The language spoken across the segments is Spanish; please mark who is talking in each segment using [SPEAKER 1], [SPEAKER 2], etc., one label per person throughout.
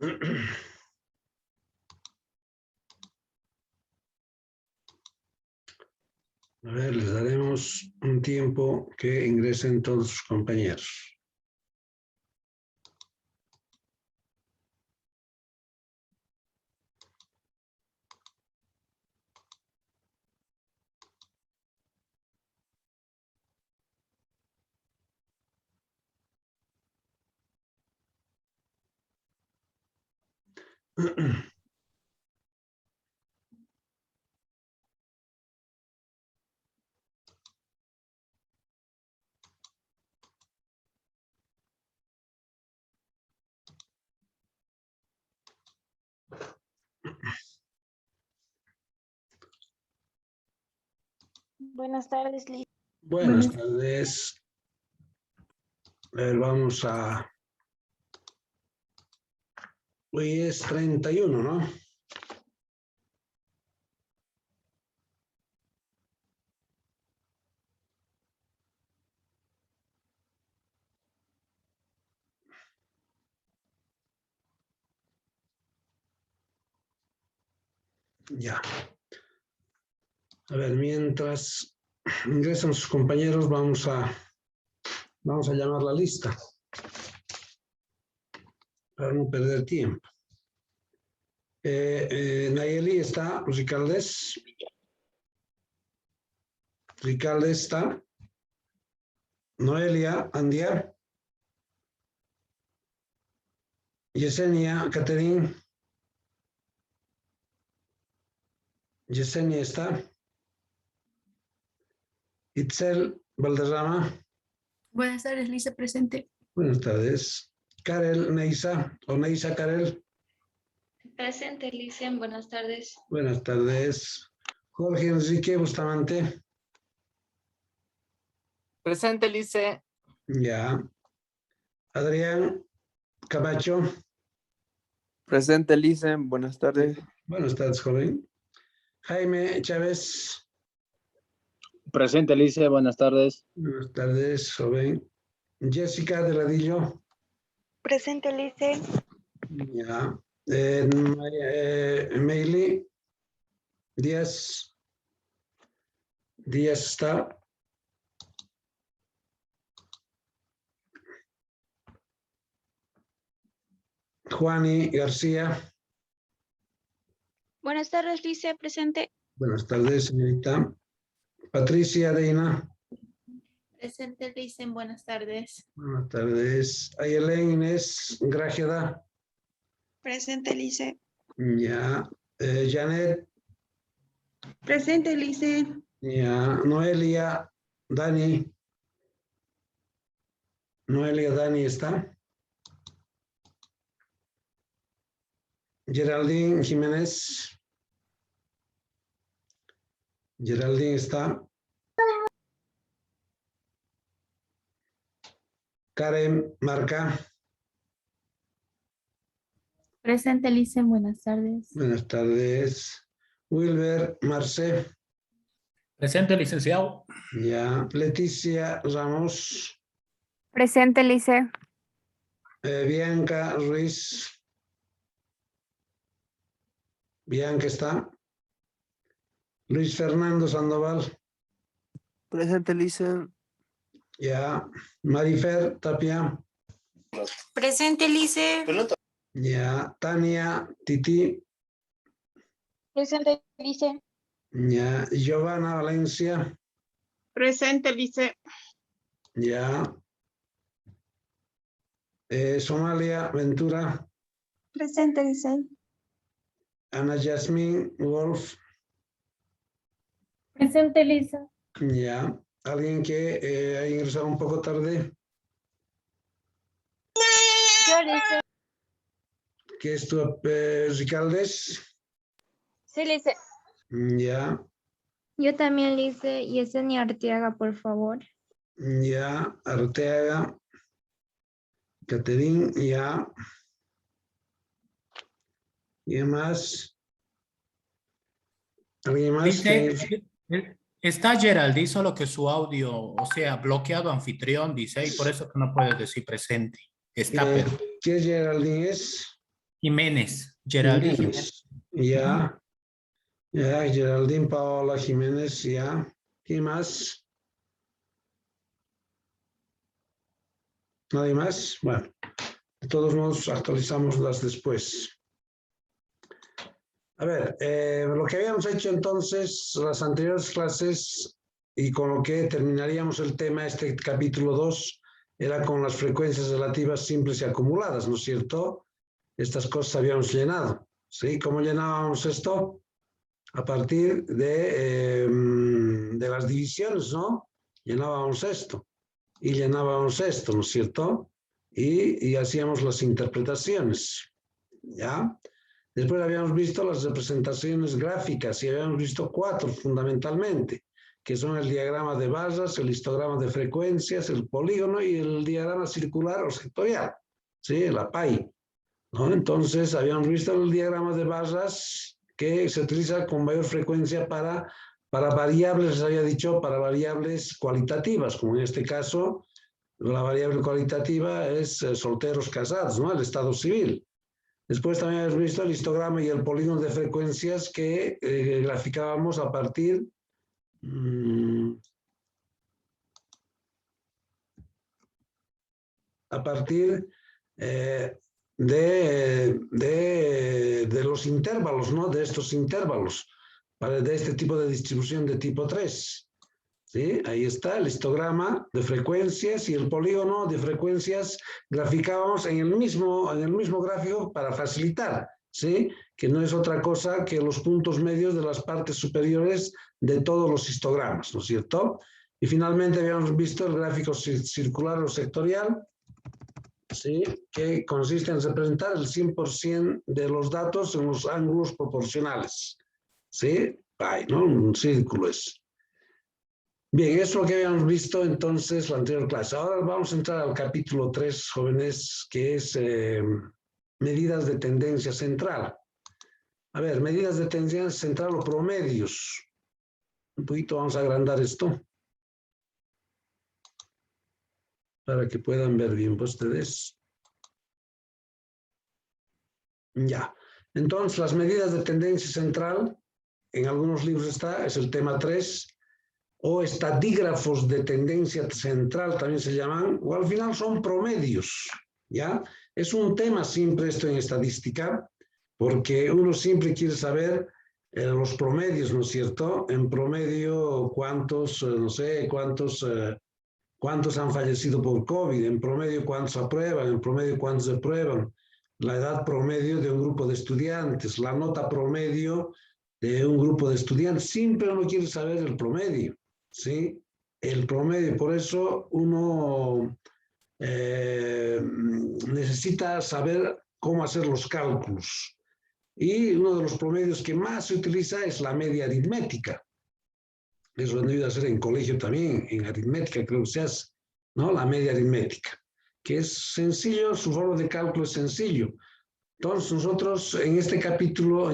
[SPEAKER 1] A ver, les daremos un tiempo que ingresen todos sus compañeros.
[SPEAKER 2] Buenas tardes, Liz.
[SPEAKER 1] Buenas tardes. A ver, vamos a... Hoy es 31, ¿no? Ya. A ver, mientras ingresan sus compañeros, vamos a llamar la lista para no perder tiempo. Nayeli está, Ricaldes está, Noelia, Andia, Yesenia, Catherine, Yesenia está, Itzel, Valderrama.
[SPEAKER 3] Buenas tardes, Lisa, presente.
[SPEAKER 1] Buenas tardes. Karel, Neisa, o Neisa, Karel.
[SPEAKER 2] Presente, Licia. Buenas tardes.
[SPEAKER 1] Buenas tardes. Jorge Enrique Bustamante.
[SPEAKER 4] Presente, Lice.
[SPEAKER 1] Ya. Adrián Camacho.
[SPEAKER 5] Presente, Lice. Buenas tardes.
[SPEAKER 1] Buenas tardes, joven. Jaime Chávez.
[SPEAKER 6] Presente, Lice. Buenas tardes.
[SPEAKER 1] Buenas tardes, joven. Jessica Deladillo.
[SPEAKER 2] Presente, Lice.
[SPEAKER 1] Ya. Meili Díaz. Díaz está. Juani García.
[SPEAKER 2] Buenas tardes, Lice. Presente.
[SPEAKER 1] Buenas tardes, señorita. Patricia Deina.
[SPEAKER 3] Presente, Lice. Buenas tardes.
[SPEAKER 1] Buenas tardes. Ayelen Inés Grajeda.
[SPEAKER 2] Presente, Lice.
[SPEAKER 1] Ya. Janet.
[SPEAKER 2] Presente, Lice.
[SPEAKER 1] Ya. Noelia Dani. Noelia Dani está. Geraldine Jiménez. Geraldine está. Karen Marca.
[SPEAKER 3] Presente, Lice. Buenas tardes.
[SPEAKER 1] Buenas tardes. Wilber Marce.
[SPEAKER 7] Presente, licenciado.
[SPEAKER 1] Ya. Leticia Ramos.
[SPEAKER 8] Presente, Lice.
[SPEAKER 1] Bianca Ruiz. Bianca está. Luis Fernando Sandoval.
[SPEAKER 5] Presente, Lice.
[SPEAKER 1] Ya. Marifer Tapia.
[SPEAKER 2] Presente, Lice.
[SPEAKER 1] Ya. Tania Titi.
[SPEAKER 2] Presente, Lice.
[SPEAKER 1] Ya. Giovanna Valencia.
[SPEAKER 2] Presente, Lice.
[SPEAKER 1] Ya. Somalia Ventura.
[SPEAKER 2] Presente, Lice.
[SPEAKER 1] Ana Yasmin Wolf.
[SPEAKER 3] Presente, Lisa.
[SPEAKER 1] Ya. ¿Alguien que ha ingresado un poco tarde?
[SPEAKER 2] Yo, Lice.
[SPEAKER 1] ¿Qué es tu Ricaldes?
[SPEAKER 2] Sí, Lice.
[SPEAKER 1] Ya.
[SPEAKER 8] Yo también, Lice. Yesenia Arteaga, por favor.
[SPEAKER 1] Ya. Arteaga. Caterín. Ya. ¿Y más? ¿Alguien más?
[SPEAKER 7] Dice, está Geraldine, solo que su audio, o sea, bloqueado anfitrión, dice, y por eso que no puede decir presente. Está, pero
[SPEAKER 1] ¿Qué Geraldine es?
[SPEAKER 7] Jiménez. Geraldine Jiménez.
[SPEAKER 1] Ya. Ya, Geraldine Paola Jiménez, ya. ¿Quién más? ¿Nadie más? Bueno, de todos modos actualizamos las después. A ver, lo que habíamos hecho entonces las anteriores clases y con lo que terminaríamos el tema, este capítulo 2, era con las frecuencias relativas simples y acumuladas, ¿no es cierto? Estas cosas habíamos llenado, ¿sí? ¿Cómo llenábamos esto? A partir de las divisiones, ¿no? Llenábamos esto y llenábamos esto, ¿no es cierto? Y hacíamos las interpretaciones, ¿ya? Después habíamos visto las representaciones gráficas y habíamos visto 4 fundamentalmente, que son el diagrama de barras, el histograma de frecuencias, el polígono y el diagrama circular o sectorial, ¿sí? La PAI, ¿no? Entonces habíamos visto el diagrama de barras que se utiliza con mayor frecuencia para variables, les había dicho, para variables cualitativas, como en este caso, la variable cualitativa es solteros casados, ¿no? El estado civil. Después también hemos visto el histograma y el polígono de frecuencias que graficábamos a partir de los intervalos, ¿no? De estos intervalos, de este tipo de distribución de tipo 3. ¿Sí? Ahí está el histograma de frecuencias y el polígono de frecuencias graficábamos en el mismo gráfico para facilitar, ¿sí? Que no es otra cosa que los puntos medios de las partes superiores de todos los histogramas, ¿no es cierto? Y finalmente habíamos visto el gráfico circular o sectorial, ¿sí? Que consiste en representar el 100% de los datos en los ángulos proporcionales, ¿sí? Ahí, ¿no? Un círculo es. Bien, eso es lo que habíamos visto entonces la anterior clase. Ahora vamos a entrar al capítulo 3, jóvenes, que es medidas de tendencia central. A ver, medidas de tendencia central o promedios. Un poquito vamos a agrandar esto para que puedan ver bien ustedes. Ya. Entonces, las medidas de tendencia central, en algunos libros es el tema 3, o estadígrafos de tendencia central también se llaman, o al final son promedios, ¿ya? Es un tema siempre esto en estadística, porque uno siempre quiere saber los promedios, ¿no es cierto? En promedio, cuántos han fallecido por COVID, en promedio, cuántos aprueban, en promedio, cuántos aprueban, la edad promedio de un grupo de estudiantes, la nota promedio de un grupo de estudiantes, siempre uno quiere saber el promedio. ¿Sí? El promedio, por eso uno necesita saber cómo hacer los cálculos. Y uno de los promedios que más se utiliza es la media aritmética. Eso lo han debido hacer en colegio también, en aritmética creo que se hace, ¿no? La media aritmética, que es sencillo, su forma de cálculo es sencillo. Entonces nosotros en este capítulo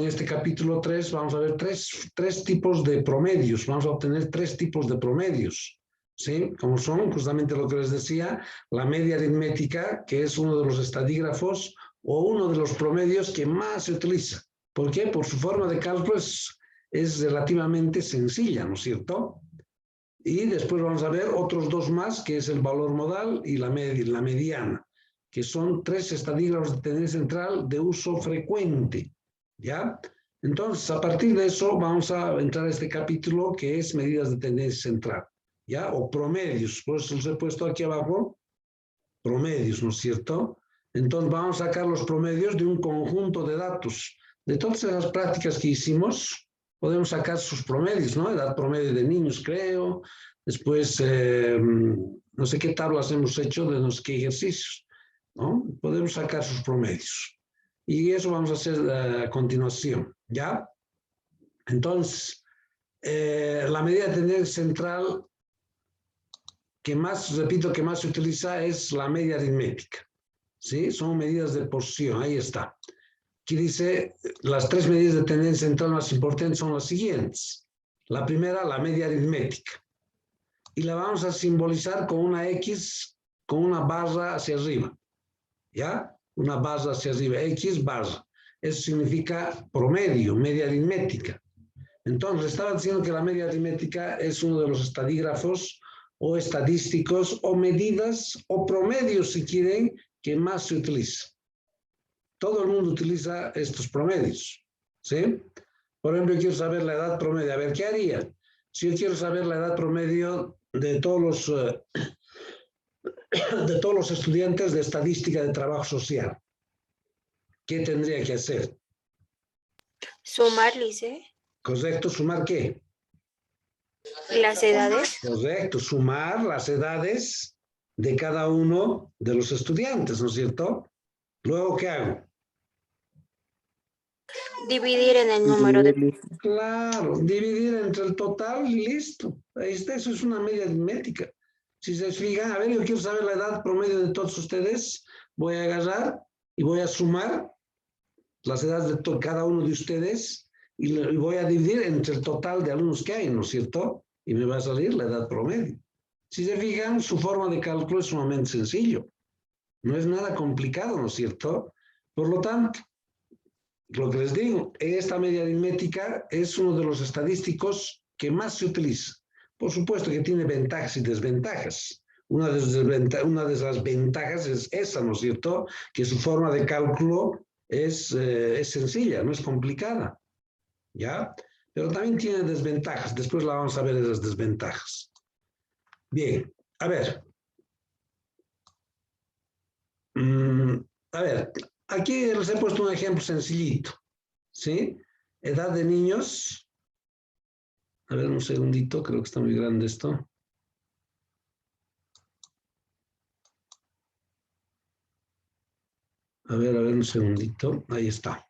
[SPEAKER 1] 3 vamos a ver tres tipos de promedios, vamos a obtener 3 tipos de promedios, ¿sí? Como son justamente lo que les decía, la media aritmética, que es uno de los estadígrafos o uno de los promedios que más se utiliza. ¿Por qué? Por su forma de cálculo es relativamente sencilla, ¿no es cierto? Y después vamos a ver otros 2 más, que es el valor modal y la mediana, que son 3 estadígrafos de tendencia central de uso frecuente, ¿ya? Entonces, a partir de eso, vamos a entrar a este capítulo que es medidas de tendencia central, ¿ya? O promedios, por eso los he puesto aquí abajo, promedios, ¿no es cierto? Entonces, vamos a sacar los promedios de un conjunto de datos. De todas esas prácticas que hicimos, podemos sacar sus promedios, ¿no? Edad promedio de niños, creo. Después, no sé qué tablas hemos hecho de no sé qué ejercicios, ¿no? Podemos sacar sus promedios. Y eso vamos a hacer a continuación, ¿ya? Entonces, la medida de tendencia central que más se utiliza es la media aritmética, ¿sí? Son medidas de posición, ahí está. Aquí dice, las 3 medidas de tendencia central más importantes son las siguientes. La primera, la media aritmética. Y la vamos a simbolizar con una X, con una barra hacia arriba. ¿Ya? una barra hacia arriba, X barra. Eso significa promedio, media aritmética. Entonces, estaba diciendo que la media aritmética es uno de los estadígrafos o estadísticos o medidas o promedios, si quieren, que más se utiliza. Todo el mundo utiliza estos promedios, ¿sí? Por ejemplo, yo quiero saber la edad promedio. A ver, ¿qué haría? Si yo quiero saber la edad promedio de todos los estudiantes de estadística de trabajo social, ¿qué tendría que hacer?
[SPEAKER 4] Sumar, Lice.
[SPEAKER 1] Correcto, ¿sumar qué?
[SPEAKER 4] Las edades.
[SPEAKER 1] Correcto, sumar las edades de cada uno de los estudiantes, ¿no es cierto? Luego, ¿qué hago?
[SPEAKER 4] Dividir en el número de...
[SPEAKER 1] Claro, dividir entre el total y listo. Ahí está, eso es una media aritmética. Si se fijan, a ver, yo quiero saber la edad promedio de todos ustedes, voy a agarrar y voy a sumar las edades de cada uno de ustedes y voy a dividir entre el total de alumnos que hay, ¿no es cierto? Y me va a salir la edad promedio. Si se fijan, su forma de cálculo es sumamente sencillo. No es nada complicado, ¿no es cierto? Por lo tanto, lo que les digo, esta media aritmética es uno de los estadísticos que más se utiliza. Por supuesto que tiene ventajas y desventajas. Una de las ventajas es esa, ¿no es cierto? Que su forma de cálculo es sencilla, no es complicada. ¿Ya? Pero también tiene desventajas. Después la vamos a ver esas desventajas. Bien, a ver. A ver, aquí les he puesto un ejemplo sencillito. ¿Sí? Edad de niños. A ver, un segundito, creo que está muy grande esto. A ver, un segundito. Ahí está.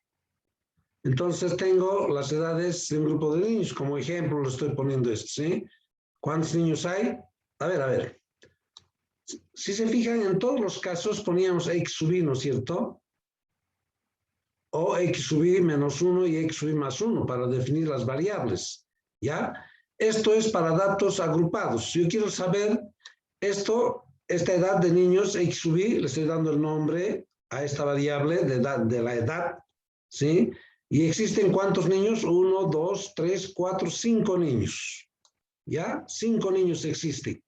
[SPEAKER 1] Entonces tengo las edades de un grupo de niños. Como ejemplo le estoy poniendo esto, ¿sí? ¿Cuántos niños hay? A ver. Si se fijan, en todos los casos poníamos X sub I, ¿no es cierto? O X sub I menos 1 y X sub I más 1 para definir las variables. ¿Ya? Esto es para datos agrupados. Si yo quiero saber esta edad de niños, X sub I, le estoy dando el nombre a esta variable de la edad, ¿sí? ¿Y existen cuántos niños? 1, 2, 3, 4, 5 niños. ¿Ya? 5 niños existen.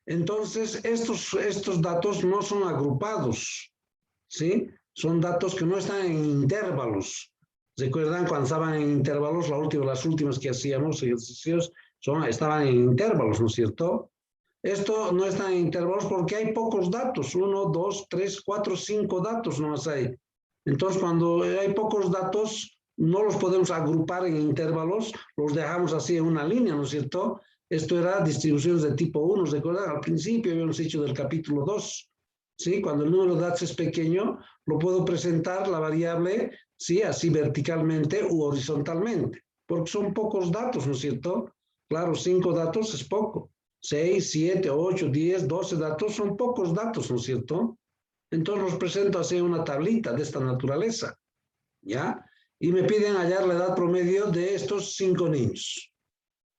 [SPEAKER 1] Entonces, estos datos no son agrupados, ¿sí? Son datos que no están en intervalos. ¿Recuerdan cuando estaban en intervalos? Las últimas que hacíamos, ejercicios, estaban en intervalos, ¿no es cierto? Esto no está en intervalos porque hay pocos datos. 1, 2, 3, 4, 5 datos nomás hay. Entonces, cuando hay pocos datos, no los podemos agrupar en intervalos, los dejamos así en una línea, ¿no es cierto? Esto era distribuciones de tipo 1, ¿recuerdan? Al principio habíamos hecho del capítulo 2, ¿sí? Cuando el número de datos es pequeño, lo puedo presentar la variable, ¿sí? Así verticalmente u horizontalmente, porque son pocos datos, ¿no es cierto? Claro, 5 datos es poco. 6, 7, 8, 10, 12 datos son pocos datos, ¿no es cierto? Entonces los presento así en una tablita de esta naturaleza, ¿ya? Y me piden hallar la edad promedio de estos 5 niños.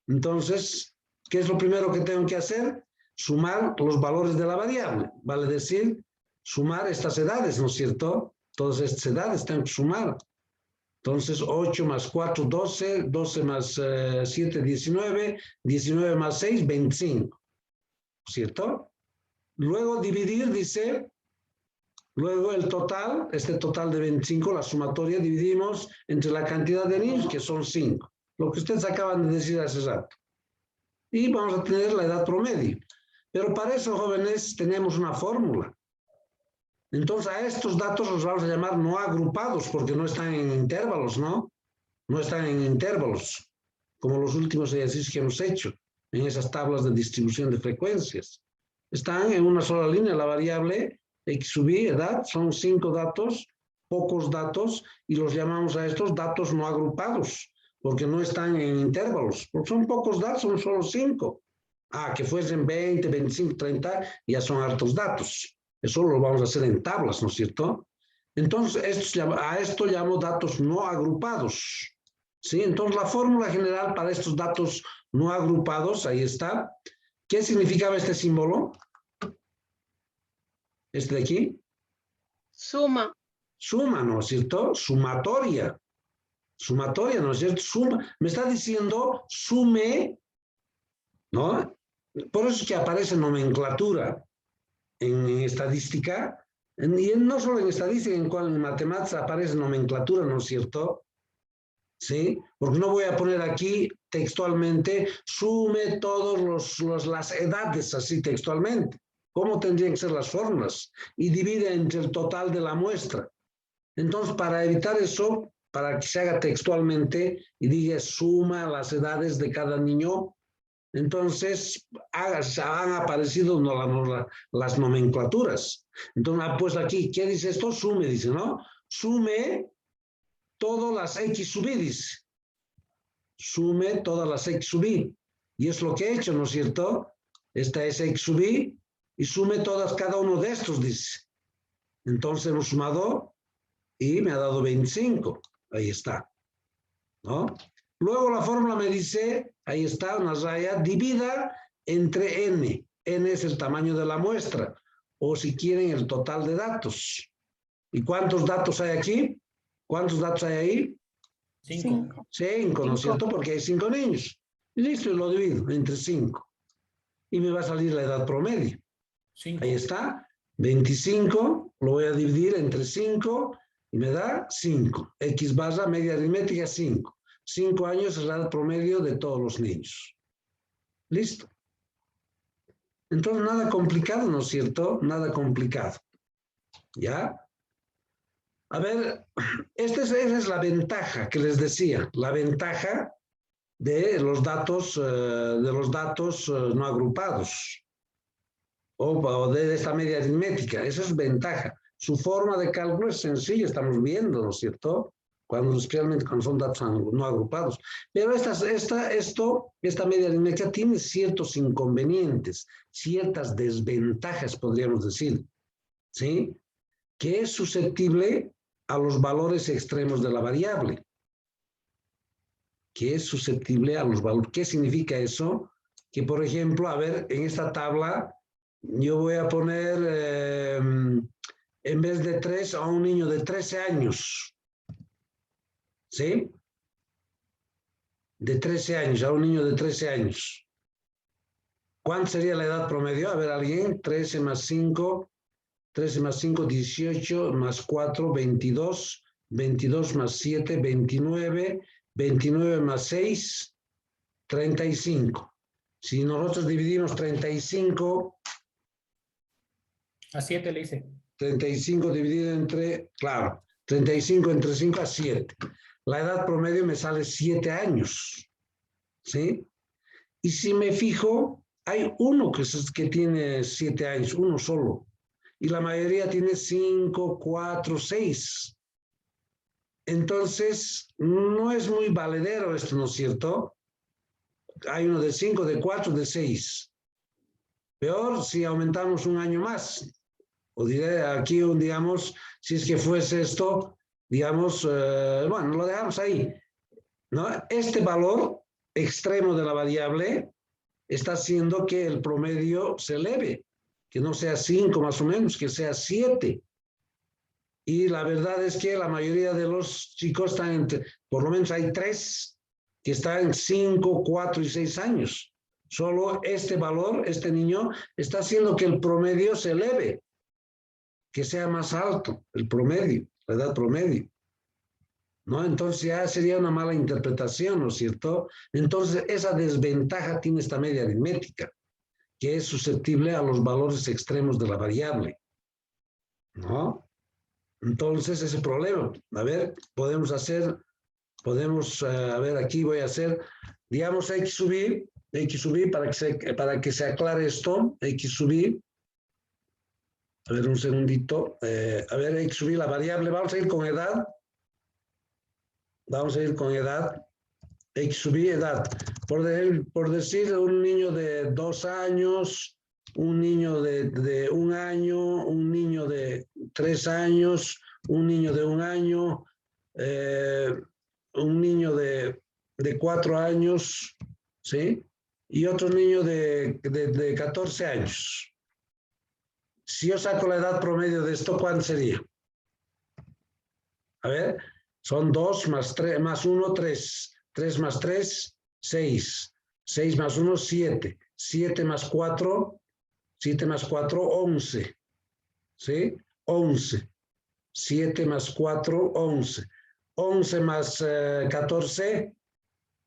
[SPEAKER 1] Entonces, ¿qué es lo primero que tengo que hacer? Sumar los valores de la variable, vale decir, sumar estas edades, ¿no es cierto? Todas estas edades tengo que sumar. Entonces, 8 más 4, 12, 12 más 7, 19, 19 más 6, 25, ¿cierto? Luego dividir, dice, luego el total, este total de 25, la sumatoria, dividimos entre la cantidad de niños, que son 5, lo que ustedes acaban de decir hace rato. Y vamos a tener la edad promedio. Pero para eso, jóvenes, tenemos una fórmula. Entonces, a estos datos los vamos a llamar no agrupados, porque no están en intervalos, ¿no? No están en intervalos, como los últimos ejercicios que hemos hecho, en esas tablas de distribución de frecuencias. Están en una sola línea, la variable X sub I, edad, son 5 datos, pocos datos, y los llamamos a estos datos no agrupados, porque no están en intervalos, porque son pocos datos, son solo 5. Que fuesen 20, 25, 30, ya son hartos datos. Eso lo vamos a hacer en tablas, ¿no es cierto? Entonces, a esto llamo datos no agrupados, ¿sí? Entonces, la fórmula general para estos datos no agrupados, ahí está. ¿Qué significaba este símbolo? Este de aquí.
[SPEAKER 2] Suma.
[SPEAKER 1] Suma, ¿no es cierto? Sumatoria. Sumatoria, ¿no es cierto? Suma. Me está diciendo sume, ¿no? Por eso es que aparece nomenclatura en estadística, y no solo en estadística, en matemáticas aparece nomenclatura, ¿no es cierto? ¿Sí? Porque no voy a poner aquí textualmente, sume todas las edades, así textualmente. ¿Cómo tendrían que ser las fórmulas? Y divide entre el total de la muestra. Entonces, para evitar eso, para que se haga textualmente y diga suma las edades de cada niño, entonces han aparecido las nomenclaturas. Entonces, pues aquí, ¿qué dice esto? Sume, dice, ¿no? Sume todas las X sub I, dice. Sume todas las X sub I. Y es lo que he hecho, ¿no es cierto? Esta es X sub I y sume todas, cada uno de estos, dice. Entonces hemos sumado y me ha dado 25. Ahí está, ¿no? Luego la fórmula me dice, ahí está, una raya, divida entre n. N es el tamaño de la muestra, o si quieren el total de datos. ¿Y cuántos datos hay aquí? ¿Cuántos datos hay ahí?
[SPEAKER 7] 5.
[SPEAKER 1] 5, ¿no es cierto? Porque hay 5 niños. Y listo, y lo divido entre 5. Y me va a salir la edad promedio.
[SPEAKER 7] 5.
[SPEAKER 1] Ahí está, 25, lo voy a dividir entre 5 y me da 5. X barra media aritmética 5. 5 años es la edad promedio de todos los niños. Listo. Entonces, nada complicado, ¿no es cierto? Nada complicado. ¿Ya? A ver, esa es la ventaja que les decía. La ventaja de los datos no agrupados. O de esta media aritmética. Esa es ventaja. Su forma de cálculo es sencilla, estamos viendo, ¿no es cierto? Especialmente cuando son datos no agrupados. Pero esta media aritmética tiene ciertos inconvenientes, ciertas desventajas, podríamos decir, ¿sí? Que es susceptible a los valores extremos de la variable. Que es susceptible a los valores. ¿Qué significa eso? Que, por ejemplo, a ver, en esta tabla, yo voy a poner, en vez de 3, a un niño de 13 años. ¿Sí? De 13 años, a un niño de 13 años. ¿Cuánto sería la edad promedio? A ver, alguien, 13 más 5, 13 más 5, 18, más 4, 22, 22 más 7, 29, 29 más 6, 35. Si nosotros dividimos 35...
[SPEAKER 7] A 7 le hice.
[SPEAKER 1] 35 dividido entre, claro, 35 entre 5 a 7. La edad promedio me sale 7 años, ¿sí? Y si me fijo, hay uno que tiene 7 años, uno solo. Y la mayoría tiene 5, 4, 6. Entonces, no es muy valedero esto, ¿no es cierto? Hay uno de 5, de 4, de 6. Peor si aumentamos un año más. O diré aquí, digamos, si es que fuese esto, digamos, bueno, lo dejamos ahí, ¿no? Este valor extremo de la variable está haciendo que el promedio se eleve, que no sea 5 más o menos, que sea 7. Y la verdad es que la mayoría de los chicos están entre, por lo menos hay 3 que están en 5, 4 y 6 años. Solo este valor, este niño, está haciendo que el promedio se eleve, que sea más alto, el promedio, la edad promedio, ¿no? Entonces ya sería una mala interpretación, ¿no es cierto? Entonces esa desventaja tiene esta media aritmética, que es susceptible a los valores extremos de la variable, ¿no? Entonces ese problema, a ver, a ver, aquí voy a hacer, digamos, X sub I, para que se aclare esto, X sub I. A ver, un segundito. A ver, X sub I, la variable. Vamos a ir con edad. Vamos a ir con edad. X sub I, edad. Por decir, un niño de 2 años, un niño de 1 año, un niño de 3 años, un niño de 1 año, un niño de 4 años, ¿sí? Y otro niño de 14 años. Si yo saco la edad promedio de esto, ¿cuánto sería? A ver, son 2 más 3 más 1, 3. 3 más 3, 6. 6 más 1, 7. 7 más 4, 7 más 4, 11. ¿Sí? 11. 7 más 4, 11. 11 más 14,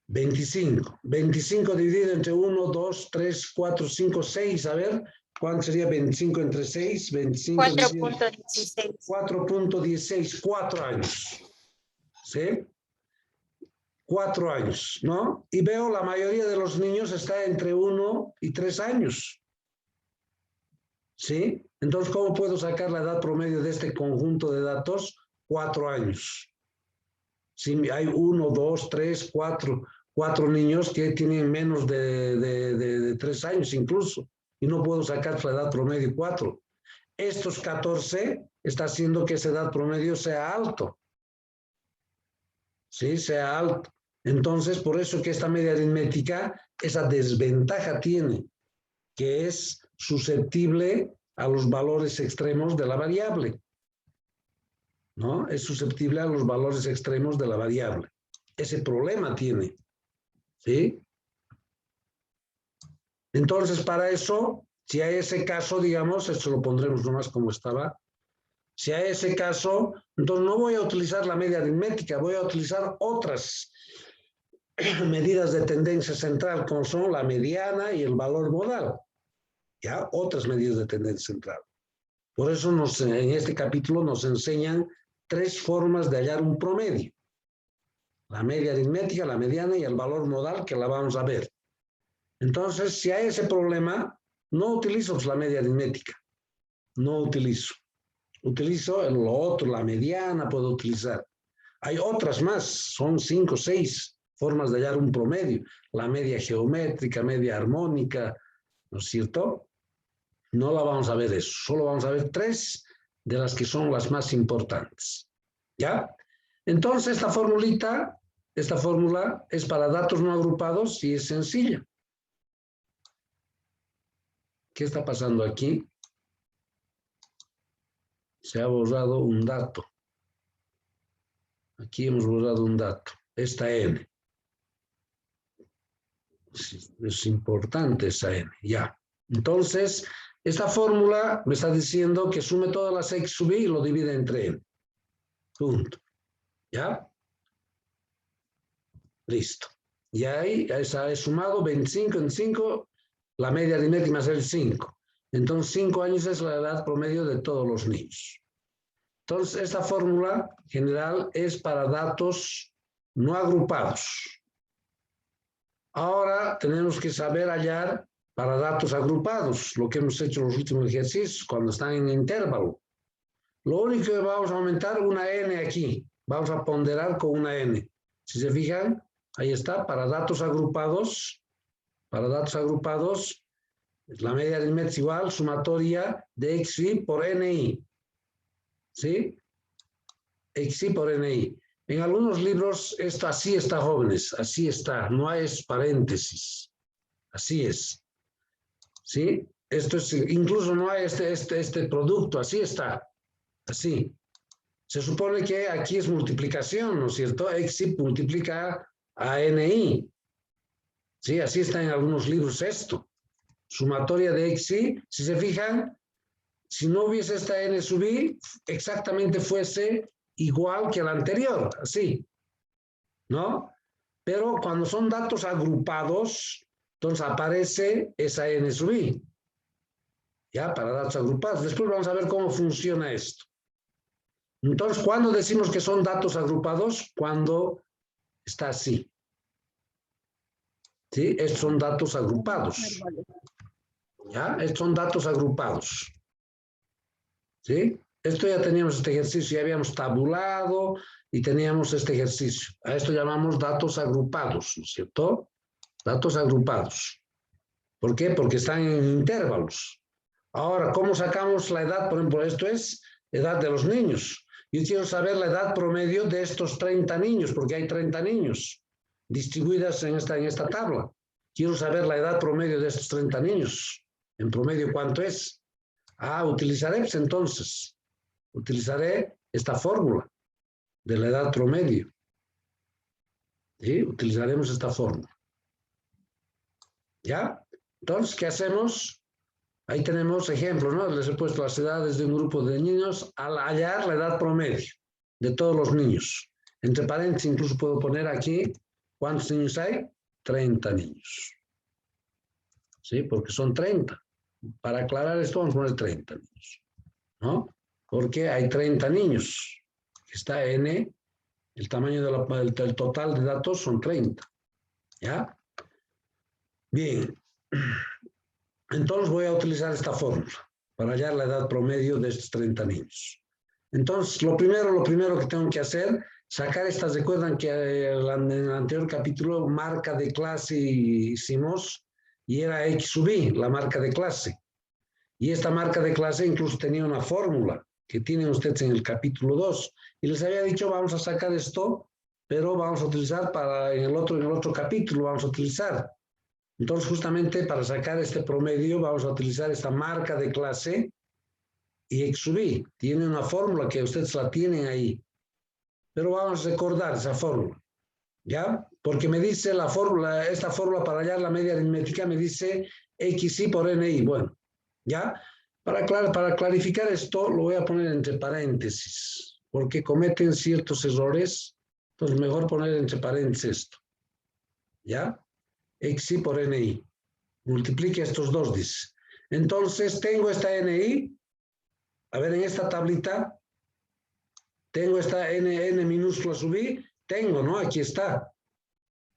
[SPEAKER 1] 25. 25 dividido entre 1, 2, 3, 4, 5, 6. A ver, ¿cuánto sería 25 entre 6? 25
[SPEAKER 4] 4.16.
[SPEAKER 1] 4.16, 4 años. ¿Sí? 4 años, ¿no? Y veo la mayoría de los niños está entre 1 y 3 años. ¿Sí? Entonces, ¿cómo puedo sacar la edad promedio de este conjunto de datos? 4 años. Si hay 1, 2, 3, 4 niños que tienen menos de 3 años incluso, y no puedo sacar la edad promedio 4. Estos 14 está haciendo que esa edad promedio sea alto. Sí, sea alto. Entonces, por eso que esta media aritmética, esa desventaja tiene, que es susceptible a los valores extremos de la variable. ¿No? Es susceptible a los valores extremos de la variable. Ese problema tiene. ¿Sí? Entonces, para eso, si hay ese caso, digamos, esto lo pondremos nomás como estaba. Si hay ese caso, entonces no voy a utilizar la media aritmética, voy a utilizar otras medidas de tendencia central, como son la mediana y el valor modal. ¿Ya? Otras medidas de tendencia central. Por eso en este capítulo nos enseñan 3 formas de hallar un promedio. La media aritmética, la mediana y el valor modal, que la vamos a ver. Entonces, si hay ese problema, no utilizo la media aritmética. No utilizo. Utilizo lo otro, la mediana puedo utilizar. Hay otras más, son 5 o 6 formas de hallar un promedio. La media geométrica, media armónica, ¿no es cierto? No la vamos a ver eso, solo vamos a ver 3 de las que son las más importantes. ¿Ya? Entonces, esta fórmula es para datos no agrupados y es sencilla. ¿Qué está pasando aquí? Se ha borrado un dato. Aquí hemos borrado un dato. Esta N. Es importante esa N, ya. Entonces, esta fórmula me está diciendo que sume todas las X sub I y lo divide entre N. Punto. ¿Ya? Listo. Y ahí he sumado 25 en 5, la media aritmética es el 5. Entonces, 5 años es la edad promedio de todos los niños. Entonces, esta fórmula general es para datos no agrupados. Ahora tenemos que saber hallar para datos agrupados, lo que hemos hecho en los últimos ejercicios, cuando están en intervalo. Lo único que vamos a aumentar una N aquí. Vamos a ponderar con una N. Si se fijan, ahí está, para datos agrupados, la media aritmética es igual, sumatoria de XI por NI. ¿Sí? XI por NI. En algunos libros esto así está, jóvenes, así está, no hay paréntesis. Así es. ¿Sí? Esto es, incluso no hay este producto, así está. Así. Se supone que aquí es multiplicación, ¿no es cierto? XI multiplica a NI. ¿Sí? Así está en algunos libros esto. Sumatoria de XI, si se fijan, si no hubiese esta N sub I, exactamente fuese igual que el anterior, así. ¿No? Pero cuando son datos agrupados, entonces aparece esa N sub I. Ya, para datos agrupados. Después vamos a ver cómo funciona esto. Entonces, ¿cuándo decimos que son datos agrupados? Cuando está así. ¿Sí? Estos son datos agrupados. ¿Ya? Estos son datos agrupados. ¿Sí? Esto ya teníamos este ejercicio, ya habíamos tabulado y teníamos este ejercicio. A esto llamamos datos agrupados, ¿no es cierto? Datos agrupados. ¿Por qué? Porque están en intervalos. Ahora, ¿cómo sacamos la edad? Por ejemplo, esto es edad de los niños. Yo quiero saber la edad promedio de estos 30 niños, porque hay 30 niños distribuidas en esta tabla. Quiero saber la edad promedio de estos 30 niños. En promedio, ¿cuánto es? Utilizaré pues, entonces. Utilizaré esta fórmula. de la edad promedio. ¿Sí? Utilizaremos esta fórmula. ¿Ya? Entonces, ¿qué hacemos? Ahí tenemos ejemplos, ¿no? Les he puesto las edades de un grupo de niños al hallar la edad promedio de todos los niños. Entre paréntesis, incluso puedo poner aquí, ¿cuántos niños hay? 30 niños. ¿Sí? Porque son 30. Para aclarar esto, vamos a poner 30 niños. ¿No? Porque hay 30 niños. Está N, el tamaño del total de datos son 30. ¿Ya? Bien. Entonces voy a utilizar esta fórmula para hallar la edad promedio de estos 30 niños. Entonces, lo primero que tengo que hacer, sacar estas, recuerdan que en el anterior capítulo, marca de clase hicimos, y era X sub I, la marca de clase. Y esta marca de clase incluso tenía una fórmula que tienen ustedes en el capítulo 2. Y les había dicho, vamos a sacar esto, pero vamos a utilizar en el otro capítulo, vamos a utilizar. Entonces, justamente para sacar este promedio, vamos a utilizar esta marca de clase y X sub I. Tiene una fórmula que ustedes la tienen ahí. Pero vamos a recordar esa fórmula. ¿Ya? Porque me dice la fórmula, esta fórmula para hallar la media aritmética me dice XI por NI. Bueno, ¿ya? Para clarificar esto, lo voy a poner entre paréntesis. Porque cometen ciertos errores. Entonces, mejor poner entre paréntesis esto. ¿Ya? XI por NI. Multiplique estos dos, dice. Entonces, tengo esta NI. A ver, en esta tablita, tengo esta N minúscula sub I. Tengo, ¿no? Aquí está.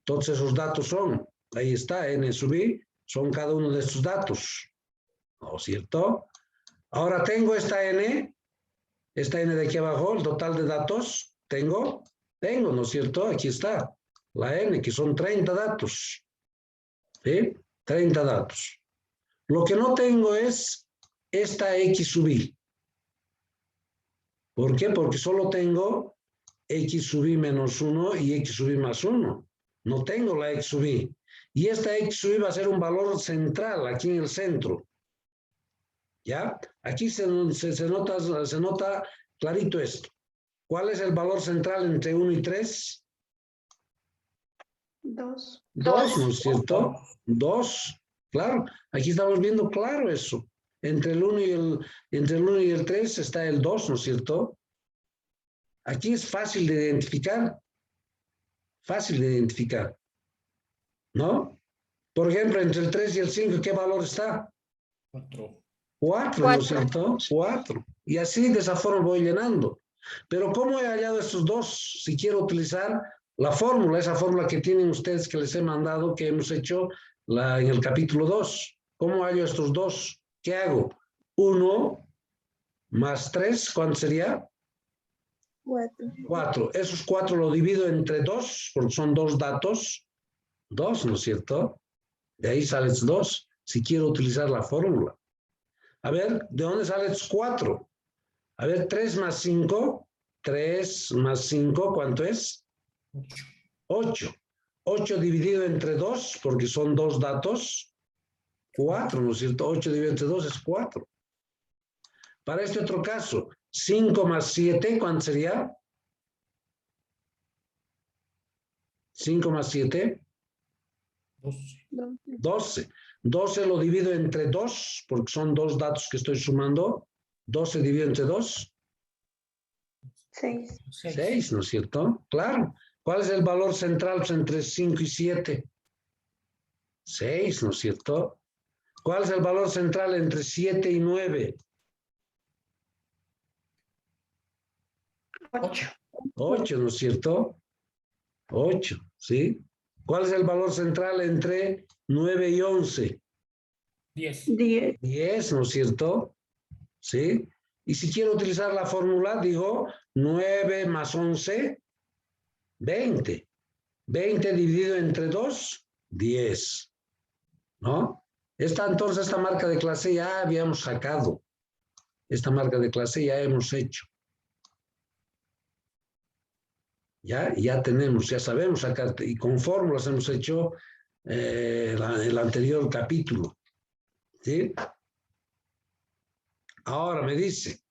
[SPEAKER 1] Entonces, esos datos son, ahí está, N sub I, son cada uno de estos datos. ¿No es cierto? Ahora tengo esta N de aquí abajo, el total de datos. Tengo, ¿no es cierto? Aquí está, la N, que son 30 datos. ¿Sí? 30 datos. Lo que no tengo es esta X sub I. ¿Por qué? Porque solo tengo X sub I menos 1 y X sub I más 1. No tengo la X sub I. Y esta X sub I va a ser un valor central, aquí en el centro. ¿Ya? Aquí se nota clarito esto. ¿Cuál es el valor central entre 1 y 3?
[SPEAKER 2] 2.
[SPEAKER 1] 2, ¿no es cierto? 2, claro. Aquí estamos viendo claro eso. Entre el 1 y el 3 está el 2, ¿no es cierto? Aquí es fácil de identificar. Fácil de identificar. ¿No? Por ejemplo, entre el 3 y el 5, ¿qué valor está?
[SPEAKER 7] 4.
[SPEAKER 1] 4, ¿no es cierto? 4. Y así de esa forma voy llenando. Pero ¿cómo he hallado estos dos? Si quiero utilizar la fórmula, esa fórmula que tienen ustedes que les he mandado, que hemos hecho en el capítulo 2. ¿Cómo hallo estos dos? ¿Qué hago? 1 más 3, ¿cuánto sería?
[SPEAKER 2] 4.
[SPEAKER 1] 4. Esos 4 lo divido entre 2, porque son dos datos. 2, ¿no es cierto? De ahí salen 2, si quiero utilizar la fórmula. A ver, ¿de dónde salen 4? A ver, 3 más 5. 3 más 5, ¿cuánto es? 8. 8 dividido entre 2, porque son dos datos. 4, ¿no es cierto? 8 dividido entre 2 es 4. Para este otro caso, 5 más 7, ¿cuánto sería? 5 más 7. 12. 12 lo divido entre 2, porque son dos datos que estoy sumando. 12 dividido entre 2.
[SPEAKER 2] 6.
[SPEAKER 1] 6, ¿no es cierto? Claro. ¿Cuál es el valor central entre 5 y 7? 6, ¿no es cierto? ¿Cuál es el valor central entre 7 y 9?
[SPEAKER 2] 8.
[SPEAKER 1] 8, ¿no es cierto? 8, ¿sí? ¿Cuál es el valor central entre 9 y 11?
[SPEAKER 7] 10.
[SPEAKER 2] 10.
[SPEAKER 1] 10, ¿no es cierto? ¿Sí? Y si quiero utilizar la fórmula, digo 9 más 11, 20. 20 dividido entre 2, 10. ¿No? Entonces, esta marca de clase ya habíamos sacado. Esta marca de clase ya hemos hecho. Ya tenemos, ya sabemos sacar, y con fórmulas hemos hecho el anterior capítulo. ¿Sí? Ahora me dice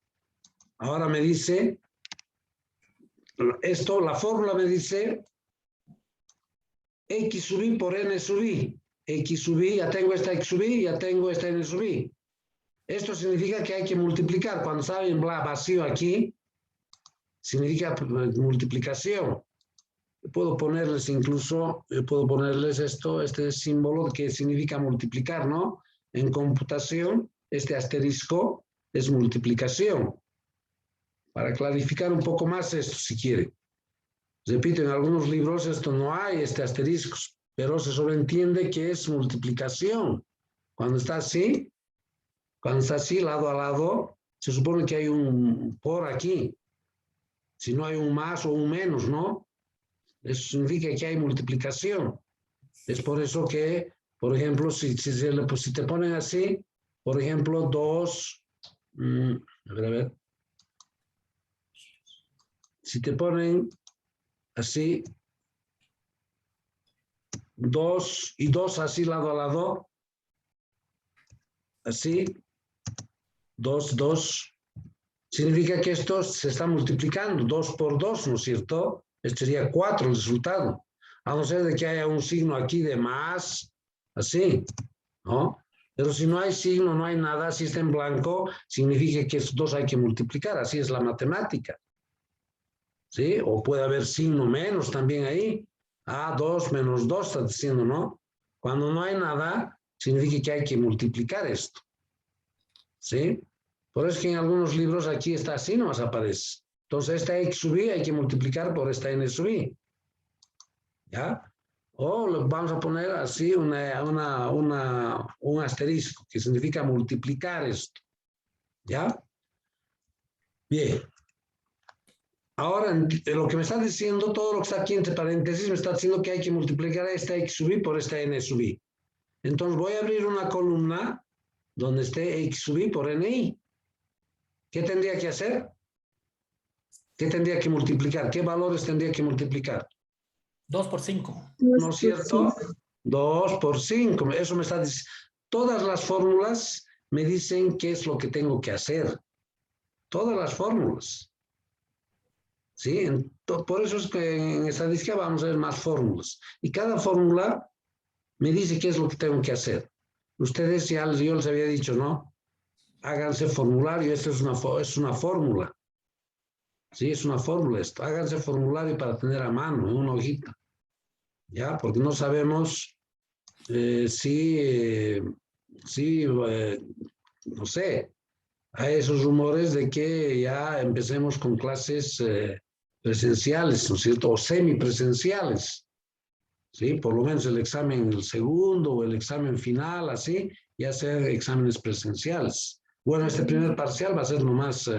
[SPEAKER 1] esto, la fórmula me dice X sub I por N sub I. X sub I, ya tengo esta X sub I, ya tengo esta N sub I. Esto significa que hay que multiplicar. Cuando sale en vacío aquí, significa multiplicación. Puedo ponerles incluso, puedo ponerles esto, este símbolo que significa multiplicar, ¿no? En computación, este asterisco es multiplicación. Para clarificar un poco más esto, si quiere. Repito, en algunos libros esto no hay, este asterisco, pero se sobreentiende que es multiplicación. Cuando está así, lado a lado, se supone que hay un por aquí. Si no hay un más o un menos, ¿no? Eso significa que hay multiplicación. Es por eso que, por ejemplo, si te ponen así, por ejemplo, 2, a ver. Si te ponen así, 2 y 2 así lado a lado, así, 2, 2, significa que esto se está multiplicando, 2 por 2, ¿no es cierto? Este sería 4 el resultado, a no ser de que haya un signo aquí de más, así, ¿no? Pero si no hay signo, no hay nada, si está en blanco, significa que estos dos hay que multiplicar, así es la matemática. ¿Sí? O puede haber signo menos también ahí. 2 menos 2 está diciendo, ¿no? Cuando no hay nada, significa que hay que multiplicar esto. ¿Sí? Por eso que en algunos libros aquí está así, nomás aparece. Entonces esta X sub I hay que multiplicar por esta N sub I. ¿Ya? O vamos a poner así un asterisco, que significa multiplicar esto. ¿Ya? Bien. Ahora, lo que me está diciendo, todo lo que está aquí entre paréntesis, me está diciendo que hay que multiplicar esta X sub I por esta N sub I. Entonces voy a abrir una columna donde esté X sub I por NI. ¿Qué tendría que hacer? ¿Qué tendría que multiplicar? ¿Qué valores tendría que multiplicar?
[SPEAKER 7] 2 por 5.
[SPEAKER 1] ¿No es cierto? 2 por 5. Eso me está diciendo. Todas las fórmulas me dicen qué es lo que tengo que hacer. Todas las fórmulas. ¿Sí? Por eso es que en estadística vamos a ver más fórmulas. Y cada fórmula me dice qué es lo que tengo que hacer. Ustedes ya yo les había dicho, ¿no? Háganse formulario. Esto es una fórmula. Sí, es una fórmula esto. Háganse formulario para tener a mano, en una hojita. ¿Ya? Porque no sabemos no sé, hay esos rumores de que ya empecemos con clases presenciales, ¿no es cierto? O semipresenciales. ¿Sí? Por lo menos el examen, el segundo o el examen final, así, ya sean exámenes presenciales. Bueno, este primer parcial va a ser nomás,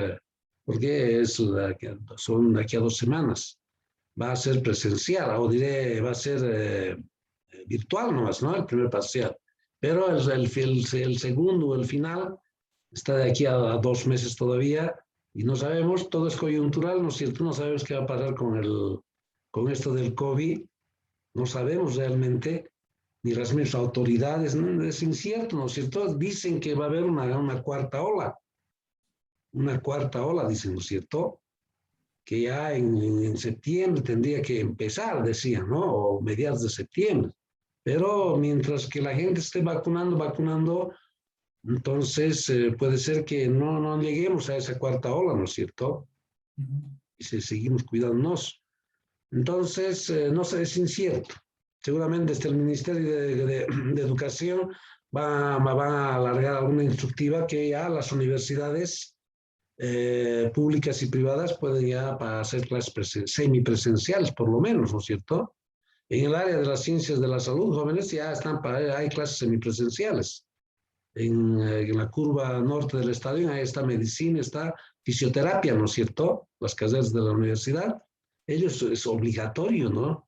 [SPEAKER 1] porque son de aquí a 2 semanas. Va a ser presencial, o diré, va a ser virtual nomás, ¿no? El primer parcial. Pero el segundo o el final está de aquí a 2 meses todavía y no sabemos, todo es coyuntural, ¿no es cierto? No sabemos qué va a pasar con esto del COVID. No sabemos realmente, ni las mismas autoridades, ¿no? Es incierto, ¿no es cierto? Dicen que va a haber una cuarta ola. Una cuarta ola, dicen, ¿no es cierto? Que ya en septiembre tendría que empezar, decían, ¿no? O mediados de septiembre. Pero mientras que la gente esté vacunando, entonces puede ser que no lleguemos a esa cuarta ola, ¿no es cierto? Y si seguimos cuidándonos. Entonces, no sé, es incierto. Seguramente desde el Ministerio de Educación van a alargar alguna instructiva que ya las universidades públicas y privadas pueden ya hacer clases semipresenciales, por lo menos, ¿no es cierto? En el área de las ciencias de la salud, jóvenes, ya hay clases semipresenciales. En la curva norte del estadio, ahí está medicina, está fisioterapia, ¿no es cierto? Las carreras de la universidad. Ellos es obligatorio, ¿no?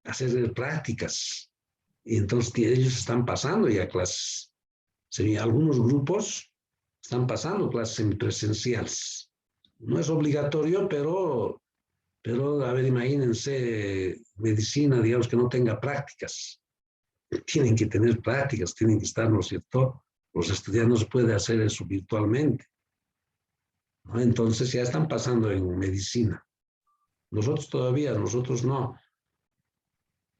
[SPEAKER 1] Hacer prácticas. Y entonces ellos están pasando ya clases. Algunos grupos están pasando clases semipresenciales. No es obligatorio, pero a ver, imagínense medicina, digamos, que no tenga prácticas. Tienen que tener prácticas, tienen que estar, ¿no es cierto? Los estudiantes no se puede hacer eso virtualmente, ¿no? Entonces ya están pasando en medicina. Nosotros todavía, nosotros no.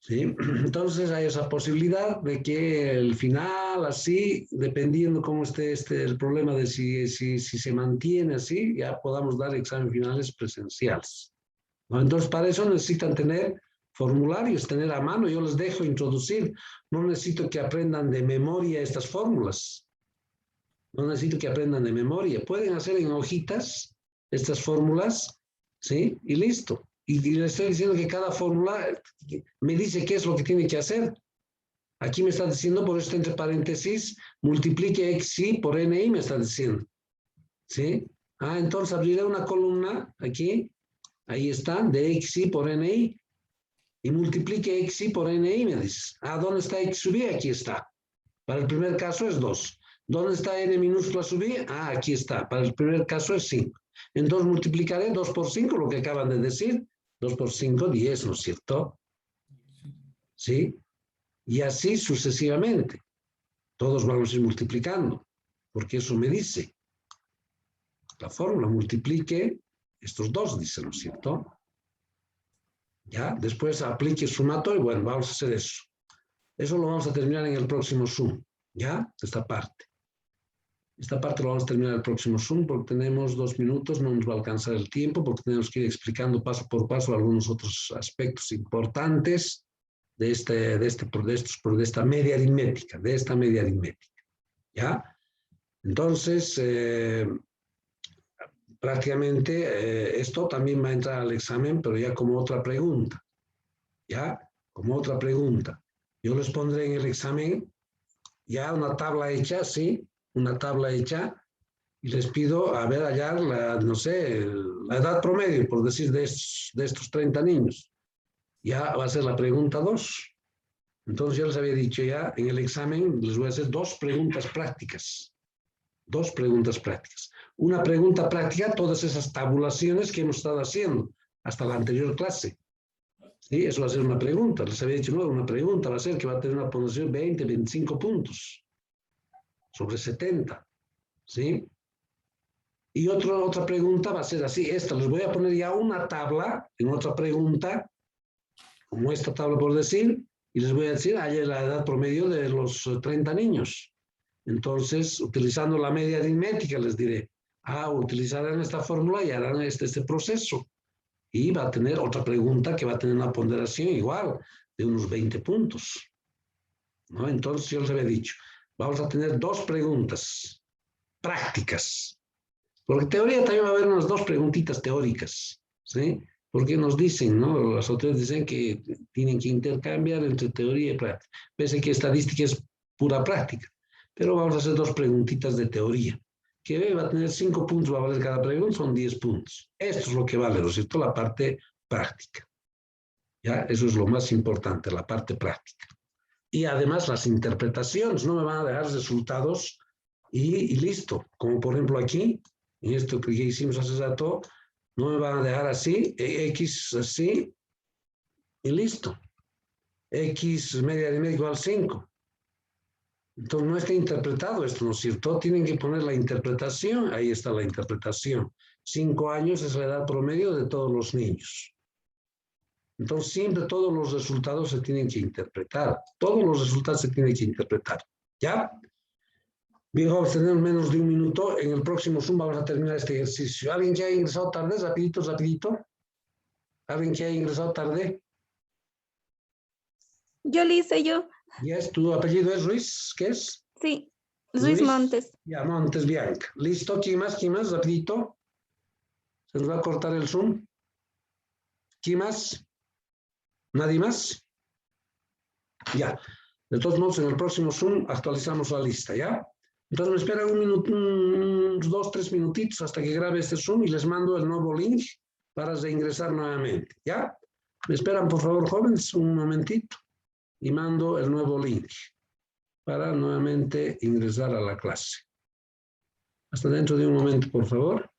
[SPEAKER 1] ¿Sí? Entonces hay esa posibilidad de que el final, así, dependiendo cómo esté el problema de si se mantiene así, ya podamos dar exámenes finales presenciales, ¿no? Entonces, para eso necesitan tener formularios, tener a mano. Yo les dejo introducir. No necesito que aprendan de memoria estas fórmulas. No necesito que aprendan de memoria. Pueden hacer en hojitas estas fórmulas, ¿sí? Y listo. Y les estoy diciendo que cada fórmula me dice qué es lo que tiene que hacer. Aquí me está diciendo, por esto entre paréntesis, multiplique xi por ni, me está diciendo. ¿Sí? Entonces abriré una columna aquí, ahí está, de xi por ni, y multiplique xi por ni, me dice. ¿Dónde está x sub i? Aquí está. Para el primer caso es 2. ¿Dónde está n minúscula sub i? Aquí está. Para el primer caso es 5. Entonces multiplicaré 2 por 5, lo que acaban de decir. 2 por 5, 10, ¿no es cierto? ¿Sí? Y así sucesivamente. Todos vamos a ir multiplicando, porque eso me dice. La fórmula multiplique estos dos, dice, ¿no es cierto? Ya, después aplique sumatorio, bueno, vamos a hacer eso. Eso lo vamos a terminar en el próximo Zoom, ¿ya? Esta parte. Esta parte lo vamos a terminar el próximo Zoom porque tenemos 2 minutos, no nos va a alcanzar el tiempo porque tenemos que ir explicando paso por paso algunos otros aspectos importantes de esta media aritmética, ¿ya? Entonces, prácticamente esto también va a entrar al examen, pero ya como otra pregunta, ¿ya? Como otra pregunta. Yo les pondré en el examen ya una tabla hecha, ¿sí? Una tabla hecha, y les pido a ver hallar no sé, la edad promedio, por decir, de estos 30 niños. Ya va a ser la pregunta 2. Entonces yo les había dicho ya, en el examen les voy a hacer 2 preguntas prácticas. 2 preguntas prácticas. Una pregunta práctica, todas esas tabulaciones que hemos estado haciendo hasta la anterior clase. ¿Sí? Eso va a ser una pregunta. Les había dicho, no, una pregunta va a ser que va a tener una puntuación 20, 25 puntos. Sobre 70, ¿sí? Y otra pregunta va a ser así, esta, les voy a poner ya una tabla en otra pregunta, como esta tabla por decir, y les voy a decir, hay la edad promedio de los 30 niños. Entonces, utilizando la media aritmética, les diré, utilizarán esta fórmula y harán este proceso. Y va a tener otra pregunta que va a tener una ponderación igual, de unos 20 puntos, ¿no? Entonces, yo les había dicho, vamos a tener 2 preguntas prácticas. Porque teoría también va a haber unas 2 preguntitas teóricas, ¿sí? Porque nos dicen, ¿no? Las autoridades dicen que tienen que intercambiar entre teoría y práctica. Pese que estadística es pura práctica. Pero vamos a hacer 2 preguntitas de teoría. Que va a tener 5 puntos, va a valer cada pregunta, son 10 puntos. Esto es lo que vale, ¿no es cierto? La parte práctica. ¿Ya? Eso es lo más importante, la parte práctica. Y además las interpretaciones, no me van a dejar resultados y listo. Como por ejemplo aquí, en esto que hicimos hace rato, no me van a dejar así, x así, y listo. X media aritmética igual 5. Entonces no está interpretado esto, ¿no es cierto? Tienen que poner la interpretación, ahí está la interpretación. 5 años es la edad promedio de todos los niños. Entonces, siempre todos los resultados se tienen que interpretar. Todos los resultados se tienen que interpretar. ¿Ya? Bien, jóvenes, tenemos menos de 1 minuto. En el próximo Zoom vamos a terminar este ejercicio. ¿Alguien que haya ingresado tarde? Rapidito. ¿Alguien que haya ingresado tarde?
[SPEAKER 2] Yo le hice yo.
[SPEAKER 1] Yes, ¿tu apellido es Ruiz? ¿Qué es?
[SPEAKER 2] Sí, Luis Montes.
[SPEAKER 1] Ya, Montes Bianca. ¿Listo? ¿Quién más? Rapidito. Se nos va a cortar el Zoom. ¿Quién más? ¿Nadie más? Ya. De todos modos, en el próximo Zoom actualizamos la lista, ¿ya? Entonces me esperan 1 minuto, 2, 3 minutitos hasta que grabe este Zoom y les mando el nuevo link para reingresar nuevamente, ¿ya? Me esperan, por favor, jóvenes, un momentito y mando el nuevo link para nuevamente ingresar a la clase. Hasta dentro de un momento, por favor.